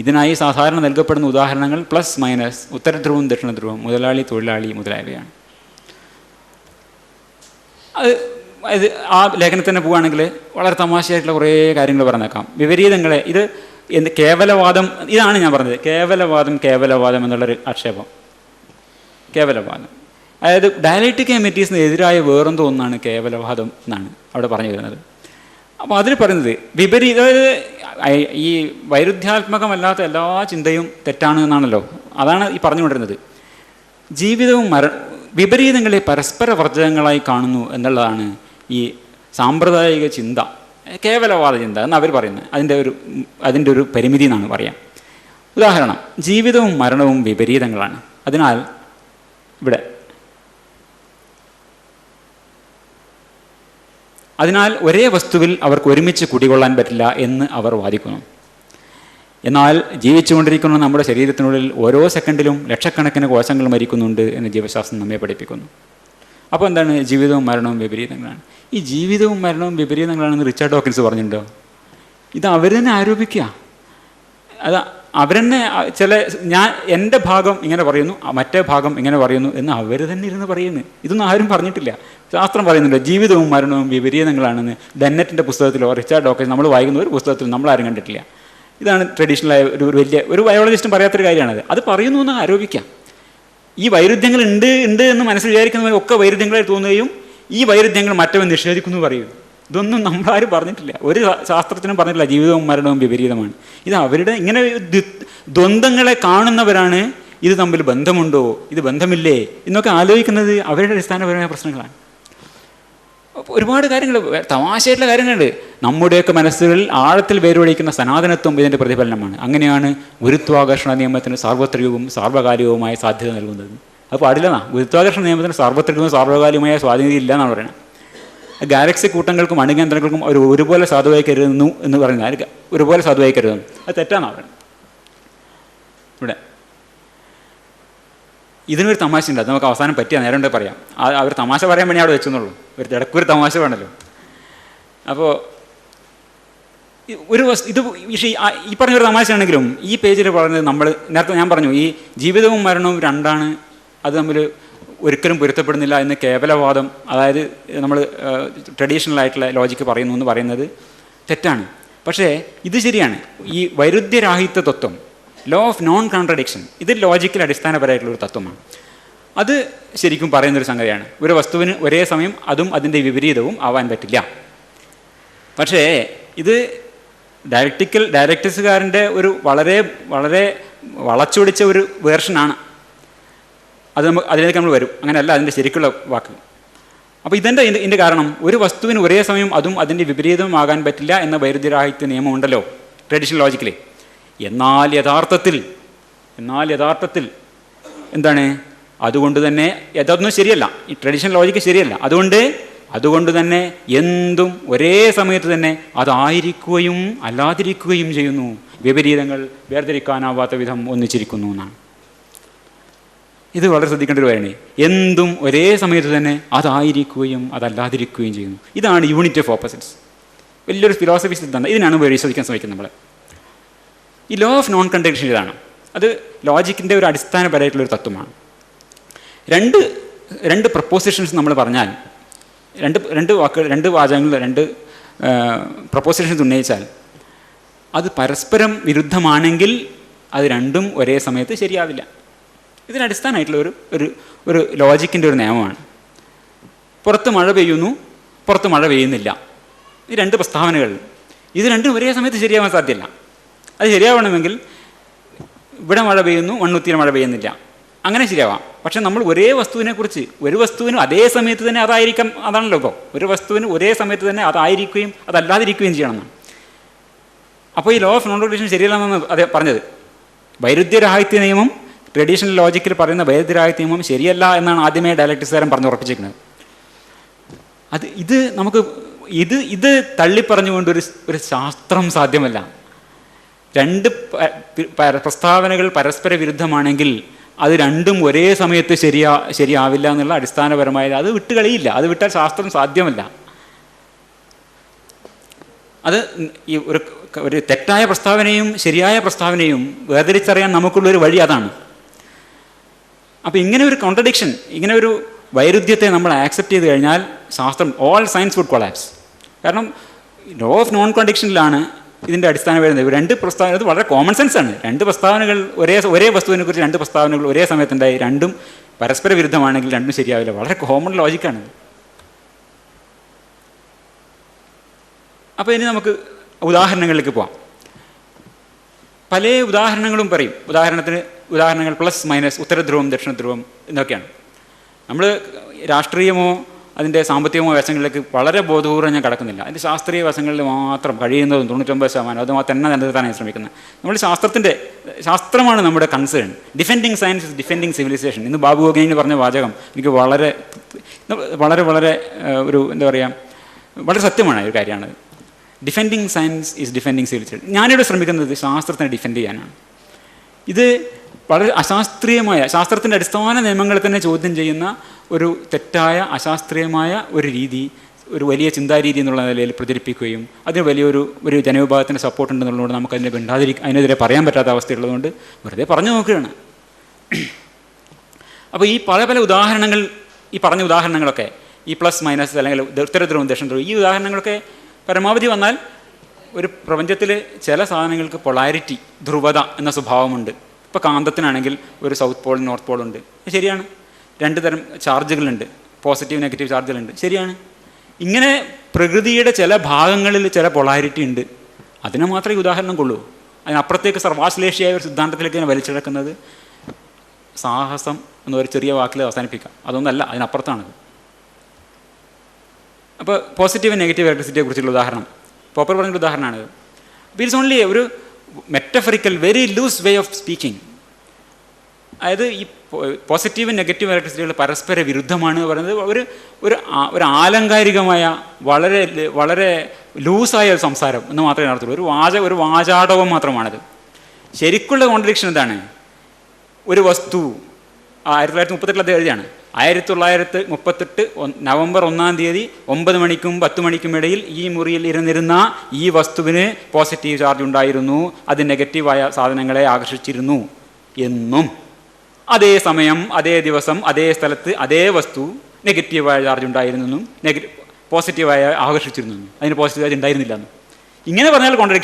ഇതിനായി സാധാരണ നൽകപ്പെടുന്ന ഉദാഹരണങ്ങൾ പ്ലസ് മൈനസ്, ഉത്തരധ്രുവവും ദക്ഷിണധ്രുവം, മുതലാളി തൊഴിലാളി മുതലായവയാണ്. അത് ആ ലേഖനത്തിന് പോവുകയാണെങ്കിൽ വളരെ തമാശയായിട്ടുള്ള കുറേ കാര്യങ്ങൾ പറഞ്ഞേക്കാം. വിപരീതങ്ങളെ, ഇത് കേവലവാദം, ഇതാണ് ഞാൻ പറഞ്ഞത്, കേവലവാദം എന്നുള്ളൊരു ആക്ഷേപം. കേവലവാദം, അതായത് ഡയലക്റ്റിക് എമിറ്റീസിന് എതിരായ വേറെന്തോ ഒന്നാണ് കേവലവാദം എന്നാണ് അവിടെ പറഞ്ഞു വരുന്നത്. അപ്പോൾ അതിൽ പറയുന്നത് ഈ വൈരുദ്ധ്യാത്മകമല്ലാത്ത എല്ലാ ചിന്തയും തെറ്റാണ് എന്നാണല്ലോ. അതാണ് ഈ പറഞ്ഞുകൊണ്ടിരുന്നത്. ജീവിതവും വിപരീതങ്ങളെ പരസ്പര വർജകങ്ങളായി കാണുന്നു എന്നുള്ളതാണ് ഈ സാമ്പ്രദായിക ചിന്ത, കേവലവാദ ചിന്ത എന്ന് അവർ പറയുന്നത്. അതിൻ്റെ ഒരു പരിമിതി എന്നാണ് പറയാം. ഉദാഹരണം, ജീവിതവും മരണവും വിപരീതങ്ങളാണ്. അതിനാൽ ഒരേ വസ്തുവിൽ അവർക്ക് ഒരുമിച്ച് കുടികൊള്ളാൻ പറ്റില്ല എന്ന് അവർ വാദിക്കുന്നു. എന്നാൽ ജീവിച്ചുകൊണ്ടിരിക്കുന്ന നമ്മുടെ ശരീരത്തിനുള്ളിൽ ഓരോ സെക്കൻഡിലും ലക്ഷക്കണക്കിന് കോശങ്ങൾ മരിക്കുന്നുണ്ട് എന്ന് ജീവശാസ്ത്രം നമ്മെ പഠിപ്പിക്കുന്നു. അപ്പോൾ എന്താണ്? ജീവിതവും മരണവും വിപരീതങ്ങളാണ്. ഈ ജീവിതവും മരണവും വിപരീതങ്ങളാണെന്ന് റിച്ചാർഡ് ഡോക്കിൻസ് പറഞ്ഞിട്ടുണ്ടോ? ഇത് അവർ തന്നെ ആരോപിക്കുക. അത് അവരെന്നെ എൻ്റെ ഭാഗം ഇങ്ങനെ പറയുന്നു, മറ്റേ ഭാഗം ഇങ്ങനെ പറയുന്നു എന്ന് അവർ തന്നെ ഇരുന്ന് പറയുന്നു. ഇതൊന്നും ആരും പറഞ്ഞിട്ടില്ല. ശാസ്ത്രം പറയുന്നുണ്ട് ജീവിതവും മരണവും വിപരീതങ്ങളാണെന്ന്. ഡെന്നറ്റിൻ്റെ പുസ്തകത്തിലോ റിച്ചാർഡ് ഡോക്കിൻസ് നമ്മൾ വായിക്കുന്ന ഒരു പുസ്തകത്തിലും നമ്മളാരും കണ്ടിട്ടില്ല. ഇതാണ് ട്രഡീഷണലായ ഒരു ബയോളജിസ്റ്റും പറയാത്തൊരു കാര്യമാണത്. അത് പറയുന്നു എന്ന് ആരോപിക്കാം. ഈ വൈരുദ്ധ്യങ്ങൾ ഉണ്ട് എന്ന് മനസ്സിൽ വിചാരിക്കുന്നവരൊക്കെ വൈരുദ്ധ്യങ്ങളായി തോന്നുകയും ഈ വൈരുദ്ധ്യങ്ങൾ മറ്റവൻ നിഷേധിക്കുന്നു പറയും. ഇതൊന്നും നമ്മളാരും പറഞ്ഞിട്ടില്ല, ഒരു ശാസ്ത്രത്തിനും പറഞ്ഞിട്ടില്ല ജീവിതവും മരണവും വിപരീതമാണ്. ഇത് അവരുടെ ഇങ്ങനെ ദ്വന്ദ്ങ്ങളെ കാണുന്നവരാണ് ഇത് തമ്മിൽ ബന്ധമുണ്ടോ, ഇത് ബന്ധമില്ലേ എന്നൊക്കെ ആലോചിക്കുന്നത് അവരുടെ അടിസ്ഥാനപരമായ പ്രശ്നങ്ങളാണ്. ഒരുപാട് കാര്യങ്ങൾ, തമാശയായിട്ടുള്ള കാര്യങ്ങളുണ്ട്. നമ്മുടെയൊക്കെ മനസ്സുകളിൽ ആഴത്തിൽ വേരുവഴിക്കുന്ന സനാതനത്വം ഇതിൻ്റെ പ്രതിഫലനമാണ്. അങ്ങനെയാണ് ഗുരുത്വാകർഷണ നിയമത്തിന് സാർവത്രികവും സാർവകാലികവുമായ സാധ്യത നൽകുന്നത്. അത് പാടില്ലെന്നാ. ഗുരുത്വാകർഷണ നിയമത്തിന് സാർവത്രികവും സാർവകാലികവുമായ സ്വാധീനത ഇല്ല എന്നാണ് പറയുന്നത്. ഗാലക്സി കൂട്ടങ്ങൾക്കും അണുകേന്ദ്രങ്ങൾക്കും അവർ ഒരുപോലെ സാധുവായി കരുതുന്നു എന്ന് പറയുന്നത്, ഒരുപോലെ സാധുവായി കരുതുന്നു, അത് തെറ്റാന്നാണ് പറയുന്നത്. ഇവിടെ ഇതിനൊരു തമാശ ഉണ്ട്, അത് നമുക്ക് അവസാനം പറ്റിയ നേരം കൊണ്ട് പറയാം. അവർ തമാശ പറയാൻ വേണ്ടി അവിടെ വെച്ചെന്നുള്ളൂ, ഇടയ്ക്കൊരു തമാശ വേണമല്ലോ. അപ്പോൾ ഇത് ഈ പറഞ്ഞൊരു തമാശയാണെങ്കിലും ഈ പേജിൽ പറയുന്നത് നേരത്തെ ഞാൻ പറഞ്ഞു, ഈ ജീവിതവും മരണവും രണ്ടാണ്, അത് തമ്മിൽ ഒരിക്കലും പൊരുത്തപ്പെടുന്നില്ല എന്ന് കേവലവാദം, അതായത് നമ്മൾ ട്രഡീഷണൽ ആയിട്ടുള്ള ലോജിക്ക് പറയുന്നു എന്ന് പറയുന്നത് തെറ്റാണ്. പക്ഷേ ഇത് ശരിയാണ്. ഈ വൈരുദ്ധ്യരാഹിത്യ തത്വം, ലോ ഓഫ് നോൺ കോൺട്രഡിക്ഷൻ, ഇത് ലോജിക്കൽ അടിസ്ഥാനപരമായിട്ടുള്ളൊരു തത്വമാണ്. അത് ശരിക്കും പറയുന്നൊരു സംഗതിയാണ്. ഒരു വസ്തുവിന് ഒരേ സമയം അതും അതിൻ്റെ വിപരീതവും ആവാൻ പറ്റില്ല. പക്ഷേ ഇത് ഡയലക്റ്റിക്സുകാരൻ്റെ ഒരു വളരെ വളരെ വളച്ചൊടിച്ച ഒരു വേർഷനാണ്. അതിലേക്ക് നമ്മൾ വരും. അങ്ങനെയല്ല അതിൻ്റെ ശരിക്കുള്ള വാക്ക്. അപ്പോൾ ഇതിൻ്റെ കാരണം, ഒരു വസ്തുവിന് ഒരേ സമയം അതും അതിൻ്റെ വിപരീതവും ആകാൻ പറ്റില്ല എന്ന വൈരുദ്ധ്യരാഹിത്യ നിയമം ഉണ്ടല്ലോ ട്രഡീഷണൽ ലോജിക്കലി. എന്നാൽ യഥാർത്ഥത്തിൽ എന്താണ്? അതുകൊണ്ട് തന്നെ അതൊന്നും ശരിയല്ല, ഈ ട്രഡീഷണൽ ലോജിക്ക് ശരിയല്ല. അതുകൊണ്ട് തന്നെ എന്തും ഒരേ സമയത്ത് തന്നെ അതായിരിക്കുകയും അല്ലാതിരിക്കുകയും ചെയ്യുന്നു. വിപരീതങ്ങൾ വേർതിരിക്കാനാവാത്ത വിധം ഒന്നിച്ചിരിക്കുന്നു എന്നാണ്. ഇത് വളരെ ശ്രദ്ധിക്കേണ്ട ഒരു കാര്യമാണ്. എന്തും ഒരേ സമയത്ത് തന്നെ അതായിരിക്കുകയും അതല്ലാതിരിക്കുകയും ചെയ്യുന്നു. ഇതാണ് യൂണിറ്റി ഓഫ് ഓപ്പോസിറ്റ്സ്. വലിയൊരു ഫിലോസഫി സിദ്ധാന്തം. ഇതിനാണ് പരിശോധിക്കാൻ ശ്രമിക്കുന്നത് നമ്മൾ. ഈ ലോ ഓഫ് നോൺ കോൺട്രഡിക്ഷൻ ഇതാണ്. അത് ലോജിക്കിൻ്റെ ഒരു അടിസ്ഥാനപരമായിട്ടുള്ളൊരു തത്വമാണ്. രണ്ട് പ്രപ്പോസിഷൻസ് നമ്മൾ പറഞ്ഞാൽ, രണ്ട് വാക്കുകൾ, രണ്ട് വാചകങ്ങൾ, രണ്ട് പ്രപ്പോസിഷൻസ് ഉന്നയിച്ചാൽ അത് പരസ്പരം വിരുദ്ധമാണെങ്കിൽ അത് രണ്ടും ഒരേ സമയത്ത് ശരിയാവില്ല. ഇതിനടിസ്ഥാനമായിട്ടുള്ള ഒരു ലോജിക്കിൻ്റെ ഒരു നിയമമാണ്. പുറത്ത് മഴ പെയ്യുന്നു, പുറത്ത് മഴ പെയ്യുന്നില്ല. ഈ രണ്ട് പ്രസ്താവനകൾ, ഇത് രണ്ടും ഒരേ സമയത്ത് ശരിയാവാൻ സാധ്യമല്ല. അത് ശരിയാവണമെങ്കിൽ ഇവിടെ മഴ പെയ്യുന്നു, മണ്ണുത്തിയിൽ മഴ പെയ്യുന്നില്ല, അങ്ങനെ ശരിയാവാം. പക്ഷെ നമ്മൾ ഒരേ വസ്തുവിനെക്കുറിച്ച്, ഒരു വസ്തുവിനും അതേ സമയത്ത് തന്നെ അതായിരിക്കാം, അതാണല്ലോ ഇപ്പോൾ, ഒരു വസ്തുവിന് ഒരേ സമയത്ത് തന്നെ അതായിരിക്കുകയും അതല്ലാതിരിക്കുകയും ചെയ്യണമെന്നാണ്. അപ്പോൾ ഈ ലോ ഓഫ് നോൺ റെഗുലേഷൻ ശരിയല്ലെന്നാണ് അതേ പറഞ്ഞത്. വൈരുദ്ധ്യരാഹിത്യ നിയമം, ട്രഡീഷണൽ ലോജിക്കിൽ പറയുന്ന വൈരുദ്ധ്യരാഹിത്യ നിയമം ശരിയല്ല എന്നാണ് ആദ്യമേ ഡയലക്ടിക്സുകാരൻ പറഞ്ഞ് ഉറപ്പിച്ചിരിക്കുന്നത്. ഇത് തള്ളിപ്പറഞ്ഞുകൊണ്ട് ഒരു ശാസ്ത്രം സാധ്യമല്ല. രണ്ട് പ്രസ്താവനകൾ പരസ്പര വിരുദ്ധമാണെങ്കിൽ അത് രണ്ടും ഒരേ സമയത്ത് ശരിയാവില്ല എന്നുള്ള അടിസ്ഥാനപരമായത് അത് വിട്ടുകളിയില്ല. അത് വിട്ടാൽ ശാസ്ത്രം സാധ്യമല്ല. അത് ഈ ഒരു തെറ്റായ പ്രസ്താവനയും ശരിയായ പ്രസ്താവനയും വേർതിരിച്ചറിയാൻ നമുക്കുള്ളൊരു വഴി അതാണ്. അപ്പോൾ ഇങ്ങനെ ഒരു കോൺട്രഡിക്ഷൻ, ഇങ്ങനെ ഒരു വൈരുദ്ധ്യത്തെ നമ്മൾ ആക്സെപ്റ്റ് ചെയ്ത് കഴിഞ്ഞാൽ ശാസ്ത്രം, ഓൾ സയൻസ് വുഡ് കൊളാപ്സ്. കാരണം ലോ ഓഫ് നോൺ കോൺട്രഡിക്ഷനിലാണ് ഇതിൻ്റെ അടിസ്ഥാനം വരുന്നത്. രണ്ട് പ്രസ്താവന, ഇത് വളരെ കോമൺ സെൻസ് ആണ്. രണ്ട് പ്രസ്താവനകൾ ഒരേ വസ്തുവിനെ കുറിച്ച് രണ്ട് പ്രസ്താവനകൾ ഒരേ സമയത്തുണ്ടായി, രണ്ടും പരസ്പര വിരുദ്ധമാണെങ്കിൽ രണ്ടും ശരിയാവില്ല. വളരെ കോമൺ ലോജിക്കാണ്. അപ്പോൾ ഇനി നമുക്ക് ഉദാഹരണങ്ങളിലേക്ക് പോവാം. പല ഉദാഹരണങ്ങളും പറയും. ഉദാഹരണങ്ങൾ പ്ലസ് മൈനസ്, ഉത്തരധ്രുവം ദക്ഷിണധ്രുവം എന്നൊക്കെയാണ്. നമ്മൾ രാഷ്ട്രീയമോ അതിൻ്റെ സാമ്പത്തികമോ വശങ്ങളിലേക്ക് വളരെ ബോധപൂർവ്വം ഞാൻ കടക്കുന്നില്ല. അതിൻ്റെ ശാസ്ത്രീയ വശങ്ങളിൽ മാത്രം കഴിയുന്നതും 99% അത് തന്നെ നിലനിർത്താനാണ് ശ്രമിക്കുന്നത്. നമ്മൾ ശാസ്ത്രമാണ് നമ്മുടെ concern. Defending science is defending civilisation. ഇന്ന് ബാബു ഗോഗൈൻ പറഞ്ഞ വാചകം എനിക്ക് വളരെ വളരെ വളരെ ഒരു എന്താ പറയുക, വളരെ സത്യമാണ് ഒരു കാര്യമാണ്. Defending science is defending civilisation. ഞാനിവിടെ ശ്രമിക്കുന്നത് ശാസ്ത്രത്തിനെ ഡിഫെൻഡ് ചെയ്യാനാണ്. ഇത് വളരെ അശാസ്ത്രീയമായ, ശാസ്ത്രത്തിൻ്റെ അടിസ്ഥാന നിയമങ്ങളെ തന്നെ ചോദ്യം ചെയ്യുന്ന ഒരു തെറ്റായ അശാസ്ത്രീയമായ ഒരു രീതി, ഒരു വലിയ ചിന്താരീതി എന്നുള്ള നിലയിൽ പ്രചരിപ്പിക്കുകയും അതിന് ഒരു ജനവിഭാഗത്തിൻ്റെ സപ്പോർട്ട് ഉണ്ടെന്നുള്ളതുകൊണ്ട് നമുക്ക് അതിനെതിരെ പറയാൻ പറ്റാത്ത അവസ്ഥയുള്ളതുകൊണ്ട് വെറുതെ പറഞ്ഞു നോക്കുകയാണ്. അപ്പോൾ ഈ പല ഉദാഹരണങ്ങൾ, ഈ പറഞ്ഞ ഉദാഹരണങ്ങളൊക്കെ, ഈ പ്ലസ് മൈനസ് അല്ലെങ്കിൽ ഉത്തരധ്രുവം ദക്ഷിണധ്രുവം, ഈ ഉദാഹരണങ്ങളൊക്കെ പരമാവധി വന്നാൽ ഒരു പ്രപഞ്ചത്തിൽ ചില സാധനങ്ങൾക്ക് പൊളാരിറ്റി, ധ്രുവത എന്ന സ്വഭാവമുണ്ട്. ഇപ്പോൾ കാന്തത്തിനാണെങ്കിൽ ഒരു സൗത്ത് പോൾ നോർത്ത് പോൾ ഉണ്ട്, ശരിയാണ്. രണ്ട് തരം ചാർജുകളുണ്ട്, പോസിറ്റീവ് നെഗറ്റീവ് ചാർജുകളുണ്ട്, ശരിയാണ്. ഇങ്ങനെ പ്രകൃതിയുടെ ചില ഭാഗങ്ങളിൽ ചില പൊളാരിറ്റി ഉണ്ട്. അതിനെ മാത്രമേ ഈ ഉദാഹരണം കൊള്ളൂ. അതിനപ്പുറത്തേക്ക് സർവാശ്ലേഷിയായ ഒരു സിദ്ധാന്തത്തിലേക്ക് തന്നെ വലിച്ചെടുക്കുന്നത് സാഹസം എന്നൊരു ചെറിയ വാക്കിൽ അവസാനിപ്പിക്കാം. അതൊന്നല്ല, അതിനപ്പുറത്താണത്. അപ്പോൾ പോസിറ്റീവ് നെഗറ്റീവ് ഇലക്ട്രിസിറ്റിയെ കുറിച്ചുള്ള ഉദാഹരണം പോപ്പർ പറഞ്ഞൊരു ഉദാഹരണമാണിത്. ഇറ്റ്സ് ഓൺലി ഒരു metaphorical very loose way of speaking. അതായത് ഈ പോസിറ്റീവ് നെഗറ്റീവ് ഇലക്ട്രിസിറ്റികൾ പരസ്പര വിരുദ്ധമാണ് പറയുന്നത് ഒരു ആലങ്കാരികമായ വളരെ വളരെ ലൂസായ ഒരു സംസാരം എന്ന് മാത്രമേ നടത്തുള്ളൂ. ഒരു വാചാടകം മാത്രമാണത്. ശരിക്കുള്ള കോൺട്രഡിക്ഷൻ എന്താണ്? ഒരു വസ്തു 1938 അത് എഴുതിയാണ്. 1938 നവംബർ 1-ാം തീയതി 9 മണിക്കും 10 മണിക്കും ഇടയിൽ ഈ മുറിയിൽ ഇരുന്നിരുന്ന ഈ വസ്തുവിന് പോസിറ്റീവ് ചാർജ് ഉണ്ടായിരുന്നു, അത് നെഗറ്റീവായ സാധനങ്ങളെ ആകർഷിച്ചിരുന്നു എന്നും, അതേ സമയം അതേ ദിവസം അതേ സ്ഥലത്ത് അതേ വസ്തു നെഗറ്റീവായ ചാർജ് ഉണ്ടായിരുന്നെന്നും പോസിറ്റീവായ ആകർഷിച്ചിരുന്നു, അതിന് പോസിറ്റീവ് ചാർജ് ഉണ്ടായിരുന്നില്ല എന്നും. ഇങ്ങനെ പറഞ്ഞാൽ കോൺട്രഡിക്ഷൻ